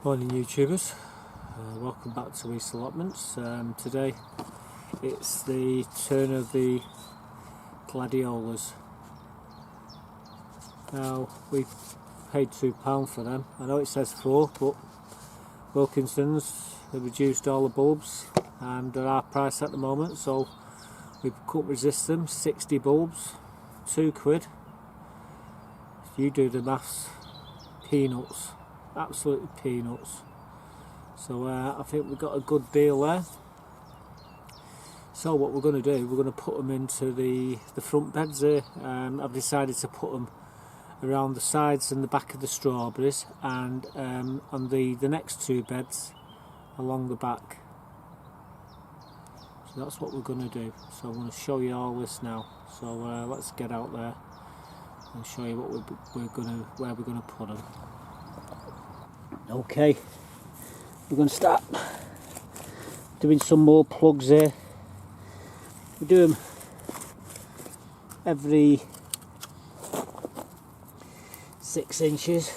Morning YouTubers, welcome back to Weaste Allotments. Today it's the turn of the Gladiolus. Now we've paid £2 for them. I know it says 4, but Wilkinson's have reduced all the bulbs and they're our price at the moment, so we couldn't resist them. 60 bulbs, £2. You do the maths, peanuts. Absolutely peanuts. So I think we've got a good deal there. So what we're going to do, we're going to put them into the front beds here. I've decided to put them around the sides and the back of the strawberries, and on the next 2 beds along the back. So that's what we're going to do. So I'm going to show you all this now. So let's get out there and show you what where we're going to put them. Okay, we're going to start doing some more plugs here. We do them every 6 inches.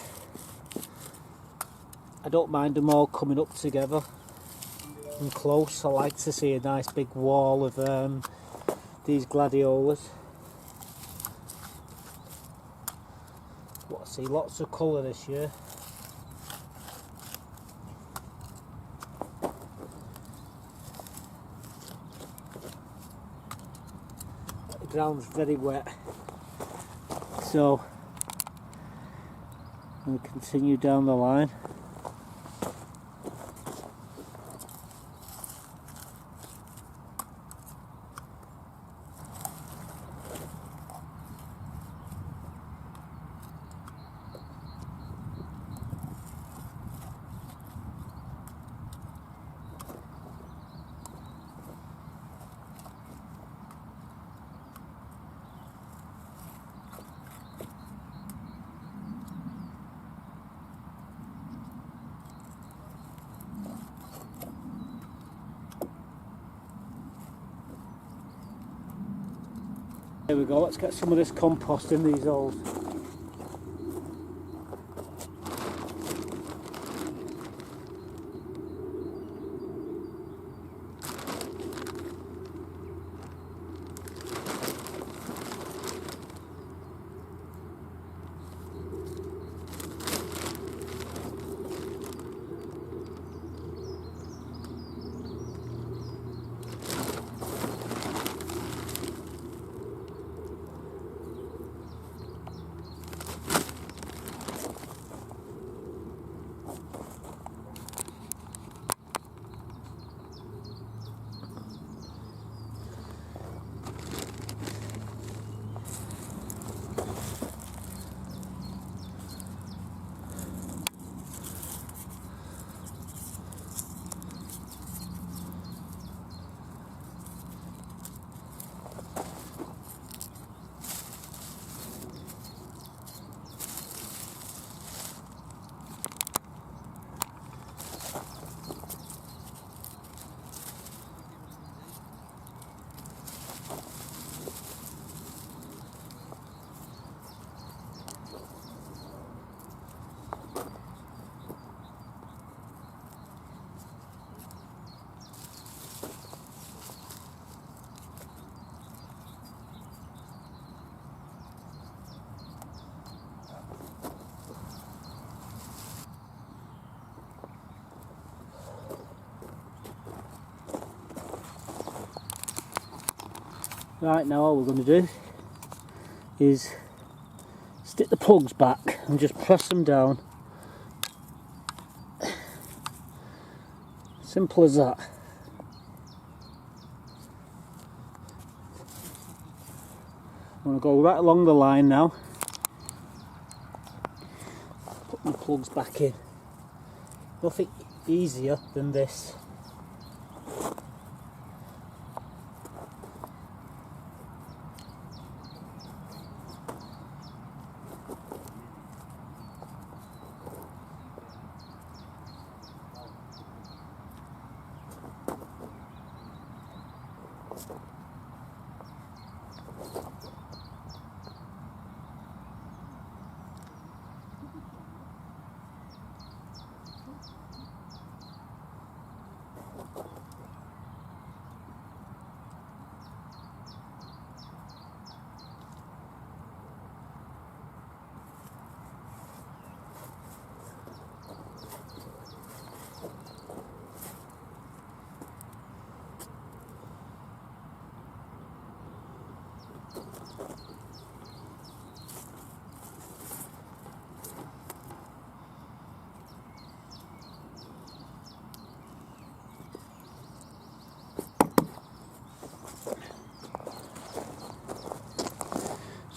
I don't mind them all coming up together and close. I like to see a nice big wall of these gladiolus. I see lots of colour this year. The ground's very wet, so I'm going to continue down the line. There we go, let's get some of this compost in these holes. Right, now all we're going to do is stick the plugs back and just press them down. Simple as that. I'm going to go right along the line now. Put my plugs back in. Nothing easier than this.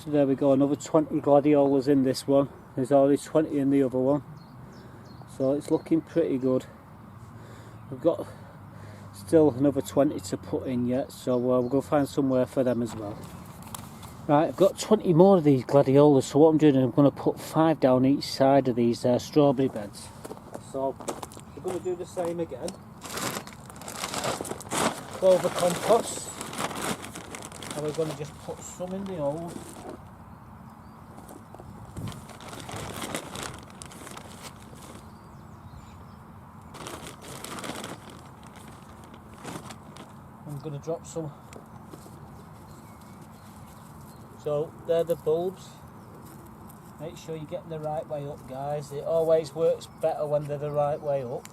So there we go, another 20 Gladiolus in this one. There's already 20 in the other one. So it's looking pretty good. We've got still another 20 to put in yet, so we'll go find somewhere for them as well. Right, I've got 20 more of these Gladiolus, so what I'm doing is I'm going to put 5 down each side of these strawberry beds. So we're going to do the same again. Clover compost, and we're going to just put some in the old. I'm going to drop some. So they're the bulbs. Make sure you're getting the right way up, guys. It always works better when they're the right way up.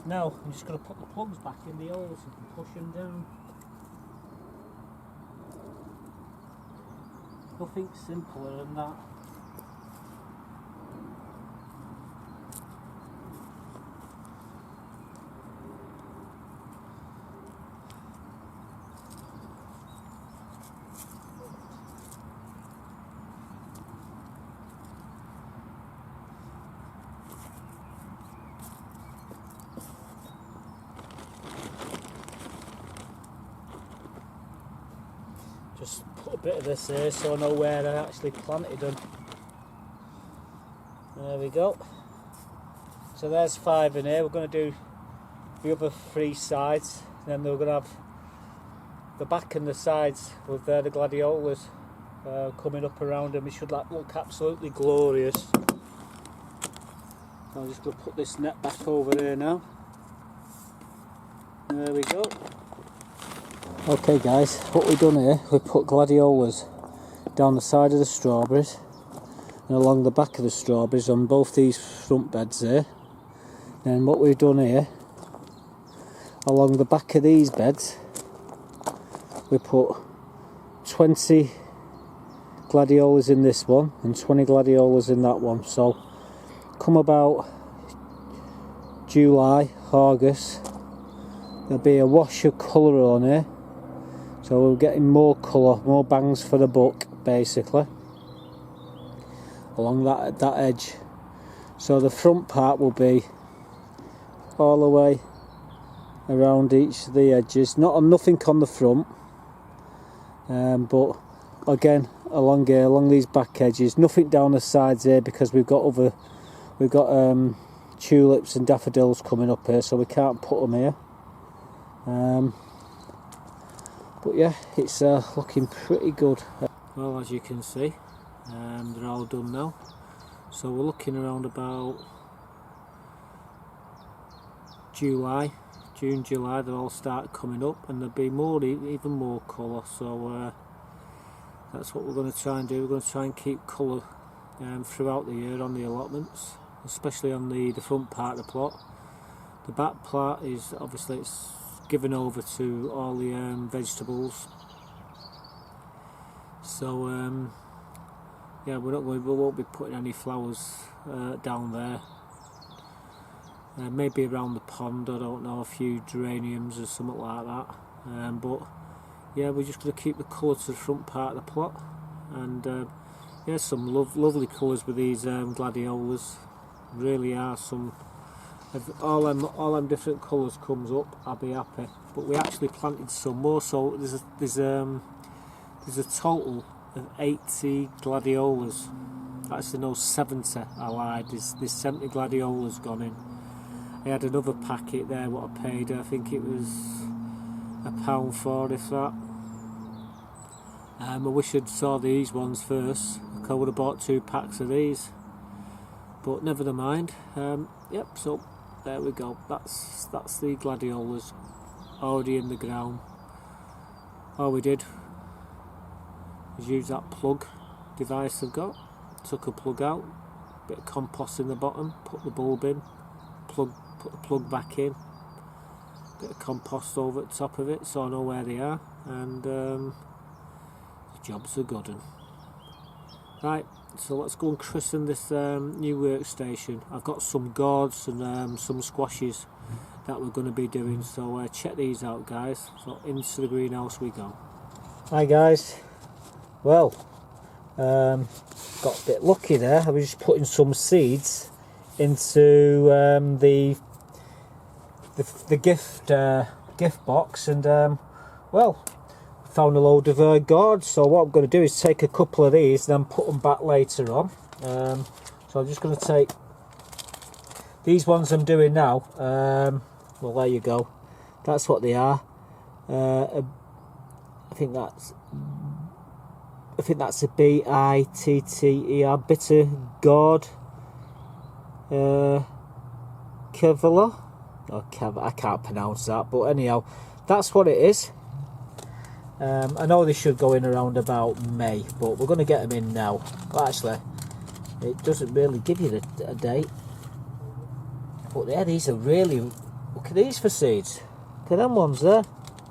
Now I'm just going to put the plugs back in the hole so you can push them down. Nothing simpler than that. Just put a bit of this here so I know where I actually planted them. There we go. So there's 5 in here. We're going to do the other 3 sides, and then we're going to have the back and the sides with the Gladiolus coming up around them. It should look absolutely glorious. So I'm just going to put this net back over there now. There we go. Okay guys, what we've done here, we put Gladiolus down the side of the strawberries and along the back of the strawberries on both these front beds there. Then what we've done here, along the back of these beds, we put 20 Gladiolus in this one and 20 Gladiolus in that one. So come about July, August, there'll be a wash of colour on here. So we're getting more colour, more bangs for the buck, basically, along that edge. So the front part will be all the way around each of the edges. Nothing on the front, but again along here, along these back edges. Nothing down the sides here because we've got tulips and daffodils coming up here, so we can't put them here. But yeah, it's looking pretty good. Well, as you can see, they're all done now. So we're looking around about June, July, they'll all start coming up, and there'll be even more colour. So that's what we're going to try and do. We're going to try and keep colour throughout the year on the allotments, especially on the front part of the plot. The back part is obviously it's given over to all the vegetables. So yeah, we won't be putting any flowers down there. Maybe around the pond, I don't know, a few geraniums or something like that. But yeah, we're just going to keep the colour to the front part of the plot. And yeah, some lovely colours with these Gladiolus. Really are some. If all them different colours comes up, I'll be happy. But we actually planted some more, so there's a total of 80 Gladiolus. Actually no, 70, I lied. There's 70 Gladiolus gone in. I had another packet there what I paid, I think it was £1 for, if that. I wish I'd saw these ones first, because I would have bought 2 packs of these. But never mind. Yep, so there we go. That's the Gladiolus already in the ground. All we did was use that plug device I've got. Took a plug out, bit of compost in the bottom, put the bulb in, put the plug back in, bit of compost over the top of it so I know where they are, and the job's a good one. Right, so let's go and christen this new workstation. I've got some gourds and some squashes that we're going to be doing, so check these out, guys. So into the greenhouse we go. Hi guys, well, got a bit lucky there. I was just putting some seeds into the gift box, and well, found a load of gourds. So what I'm going to do is take a couple of these and then put them back later on. So I'm just going to take these ones I'm doing now. Well, there you go, that's what they are. I think that's a bitter, bitter gourd, Karela. I can't pronounce that, but anyhow, that's what it is. I know they should go in around about May, but we're going to get them in now. Well, actually, it doesn't really give you a date. But yeah, these are really, look at these for seeds. Look at them ones there.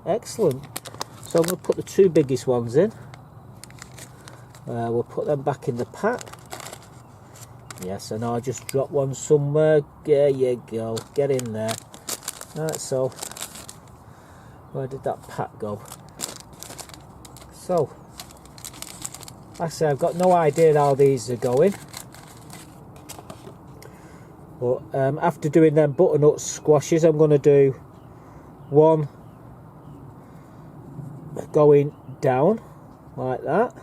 Excellent. So I'm going to put the two biggest ones in. We'll put them back in the pack. Yes, I know I just dropped one somewhere. There you go. Get in there. Right, so where did that pack go? So, like I say, I've got no idea how these are going. But after doing them butternut squashes, I'm going to do one going down like that,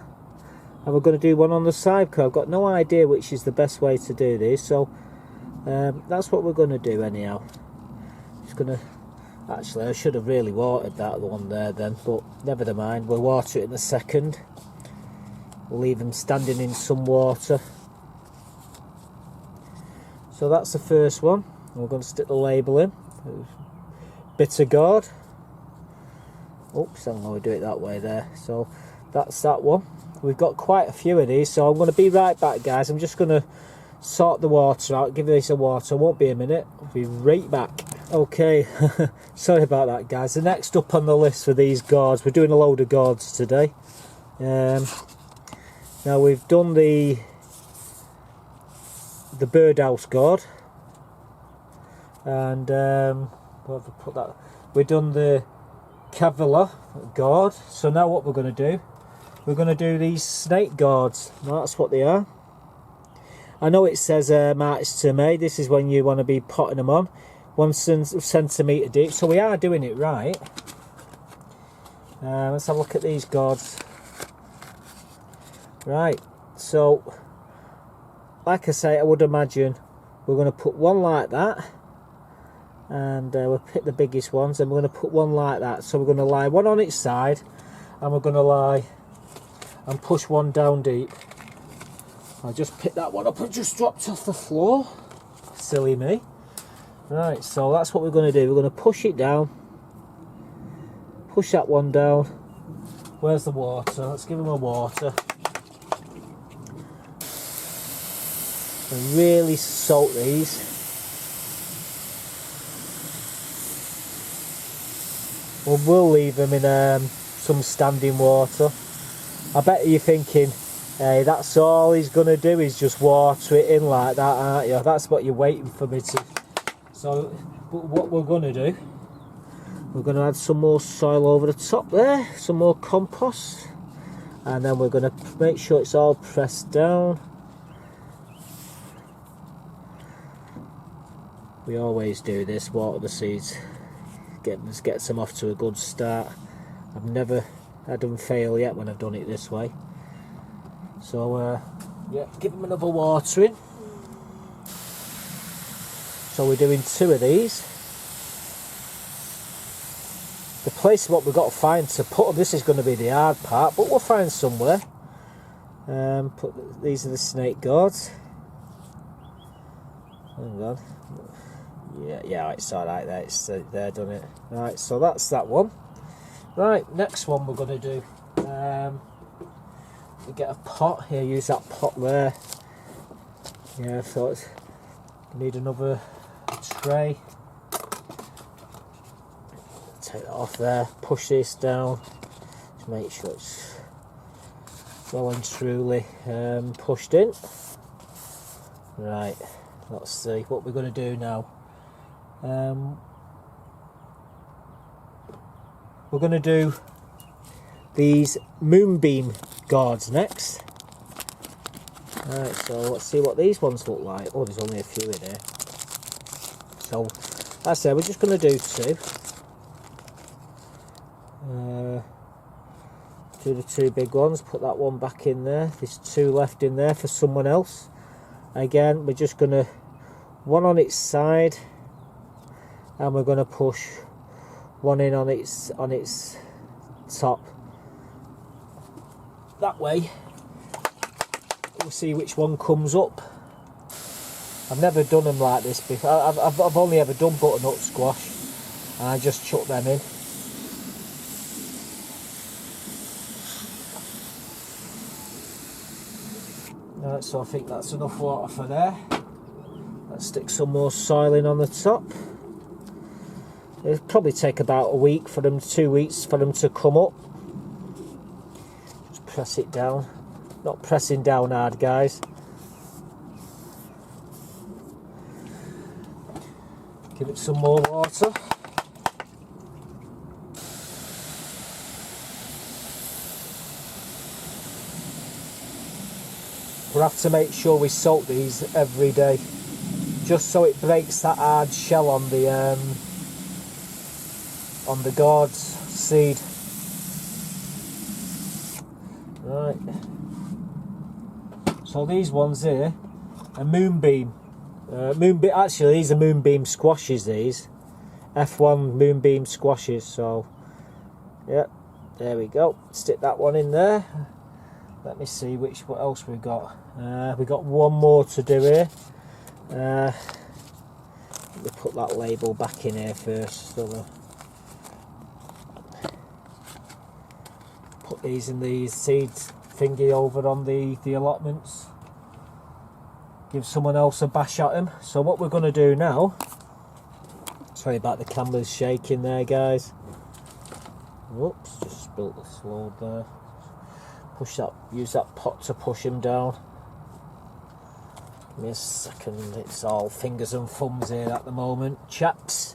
and we're going to do one on the side, because I've got no idea which is the best way to do this. So that's what we're going to do anyhow. Just going to, actually I should have really watered that one there then, but never mind, we'll water it in a second. We'll leave them standing in some water. So that's the first one. We're going to stick the label in. Bitter gourd. Oops, I'm going to do it that way there. So that's that one. We've got quite a few of these, so I'm going to be right back, guys. I'm just going to sort the water out, give this a water. Won't be a minute, I'll be right back. Okay, sorry about that, guys. The next up on the list for these gourds, we're doing a load of gourds today. Now we've done the Birdhouse gourd, and what have I put that? We've done the Karela gourd. So now what we're going to do, we're going to do these snake gourds. Now that's what they are. I know it says March to May. This is when you want to be potting them on, 1 centimetre deep. So we are doing it right. Let's have a look at these gourds. Right, so like I say, I would imagine we're going to put one like that, and we'll pick the biggest ones, and we're going to put one like that. So we're going to lie one on each side, and we're going to lie and push one down deep. I just picked that one up and just dropped off the floor. Silly me. Right, so that's what we're going to do. We're going to push it down, push that one down. Where's the water? Let's give him a water. And really soak these. We'll leave them in some standing water. I bet you're thinking, hey, that's all he's going to do is just water it in like that, aren't you? That's what you're waiting for me to. So what we're going to do, we're going to add some more soil over the top there, some more compost, and then we're going to make sure it's all pressed down. We always do this, water the seeds, gets them off to a good start. I've never had them fail yet when I've done it this way. So yeah, give them another watering. So we're doing 2 of these. The place what we've got to find to put them, this is going to be the hard part, but we'll find somewhere. These are the snake gourds. Hang on. Yeah, it's alright there, it's there, done it. Right, so that's that one. Right, next one we're going to do. We get a pot here, use that pot there. Yeah, so it's, need another tray. Take that off there, push this down to make sure it's well and truly pushed in. Right, let's see what we're going to do now. We're going to do these MoonBeam gourds next. Right, so let's see what these ones look like. Oh, there's only a few in here. So, like I said, we're just going to do 2. Do the 2 big ones, put that one back in there. There's 2 left in there for someone else. Again, we're just going to, one on its side, and we're going to push one in on its top. That way, we'll see which one comes up. I've never done them like this before. I've only ever done butternut squash, and I just chuck them in. Right, so I think that's enough water for there. Let's stick some more soil in on the top. It'll probably take about a week for them, 2 weeks for them to come up. Just press it down. Not pressing down hard, guys. Give it some more water. We'll have to make sure we soak these every day, just so it breaks that hard shell on the gourds seed. Right. So these ones here are MoonBeam. Actually, these are MoonBeam squashes. These F1 MoonBeam squashes. So, yeah, there we go. Stick that one in there. Let me see what else we got. We got one more to do here. Let me put that label back in here first. So put these in the seeds thingy over on the allotments. Give someone else a bash at them. So what we're going to do now. Sorry about the camera's shaking there, guys. Whoops, just spilt the load there. Push that, use that pot to push him down. Give me a second, it's all fingers and thumbs here at the moment, chaps.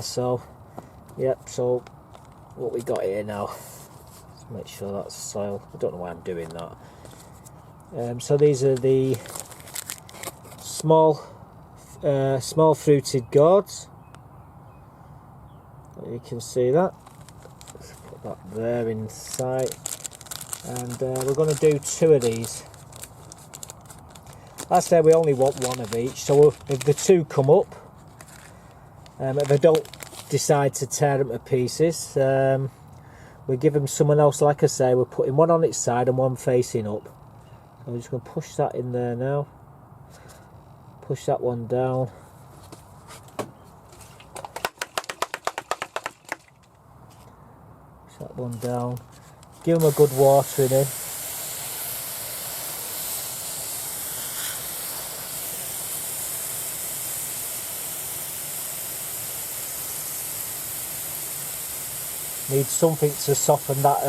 So what we got here now, let's make sure that's soil. I don't know why I'm doing that. So these are the small fruited gourds. You can see that. Let's put that there inside. And we're going to do 2 of these. Like I said, we only want 1 of each, so if the 2 come up, if I don't decide to tear them to pieces, we give them someone else. Like I say, we're putting 1 on its side and 1 facing up. So I'm just going to push that in there now. Push that one down. Push that one down. Give them a good watering in. Need something to soften that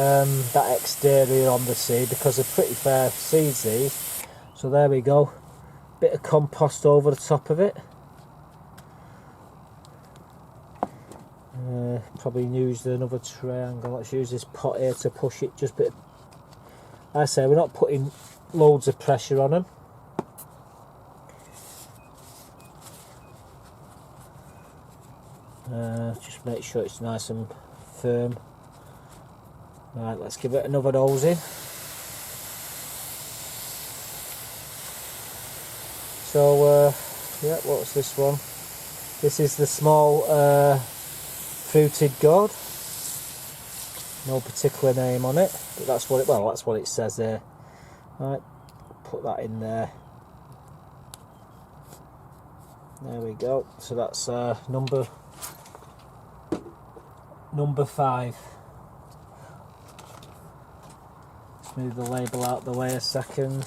that exterior on the seed, because they're pretty fair seeds these. So there we go. Bit of compost over the top of it. Probably use another triangle. Let's use this pot here to push it. Just a bit. Like I say, we're not putting loads of pressure on them. Just make sure it's nice and firm. Right, let's give it another nosy. So yeah, what's this one? This is the small fruited gourd. No particular name on it, but that's what it says there. Right, put that in there. There we go. So that's number 5. Let's move the label out of the way a second.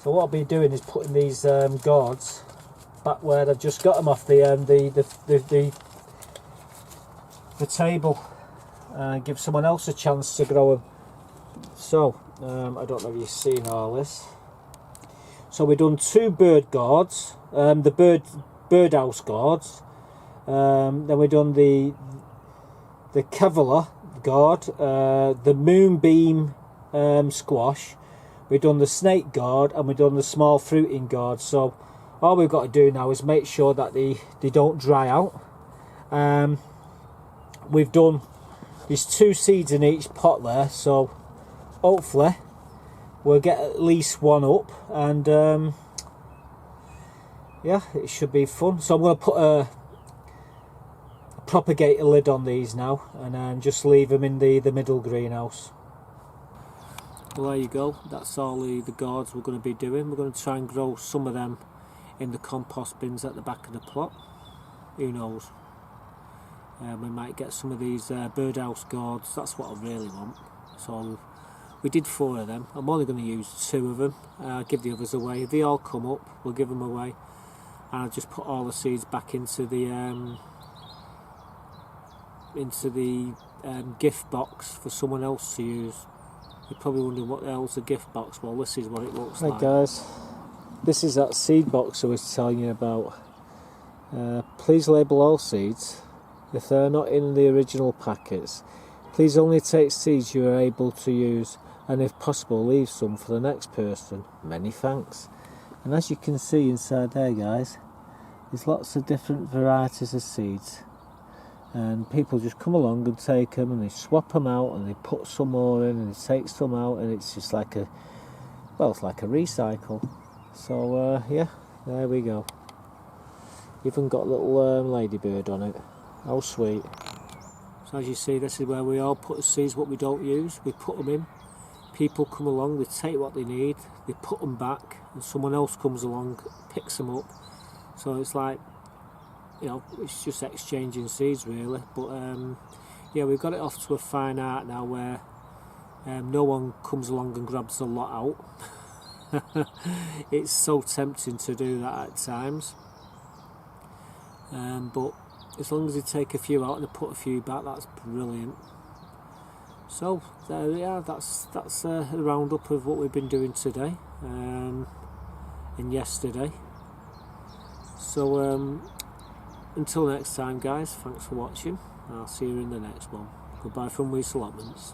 So what I'll be doing is putting these gourds back where I've just got them off the table. and give someone else a chance to grow them. So I don't know if you've seen all this. So we've done 2 bird gourds, the birdhouse gourds. Then we've done the Karela gourd, the moonbeam squash. We've done the snake gourd, and we've done the small fruiting gourds. So all we've got to do now is make sure that they don't dry out. We've done, there's 2 seeds in each pot there, so hopefully we'll get at least one up, and yeah, it should be fun. So I'm going to put a propagator lid on these now, and then just leave them in the middle greenhouse. Well, there you go, that's all the gourds we're going to be doing. We're going to try and grow some of them in the compost bins at the back of the plot. Who knows? We might get some of these birdhouse gourds. That's what I really want. So we did 4 of them. I'm only going to use 2 of them. Give the others away. If they all come up, we'll give them away. And I'll just put all the seeds back into the gift box for someone else to use. You're probably wondering what the hell's a gift box. Well, this is what it looks like. Hey guys, this is that seed box I was telling you about. Please label all seeds. If they're not in the original packets, please only take seeds you are able to use, and if possible leave some for the next person. Many thanks. And as you can see inside there guys, there's lots of different varieties of seeds, and people just come along and take them, and they swap them out, and they put some more in, and they take some out, and it's just like a, well, it's like a recycle. So yeah, there we go. Even got a little ladybird on it. How sweet. So as you see, this is where we all put the seeds what we don't use. We put them in, people come along, they take what they need, they put them back, and someone else comes along, picks them up. So it's like, you know, it's just exchanging seeds really. But yeah, we've got it off to a fine art now where no one comes along and grabs a lot out. It's so tempting to do that at times, but as long as they take a few out and they put a few back, that's brilliant. So there we are, that's a roundup of what we've been doing today and yesterday. So until next time guys, thanks for watching. I'll see you in the next one. Goodbye from Weaste Allotments.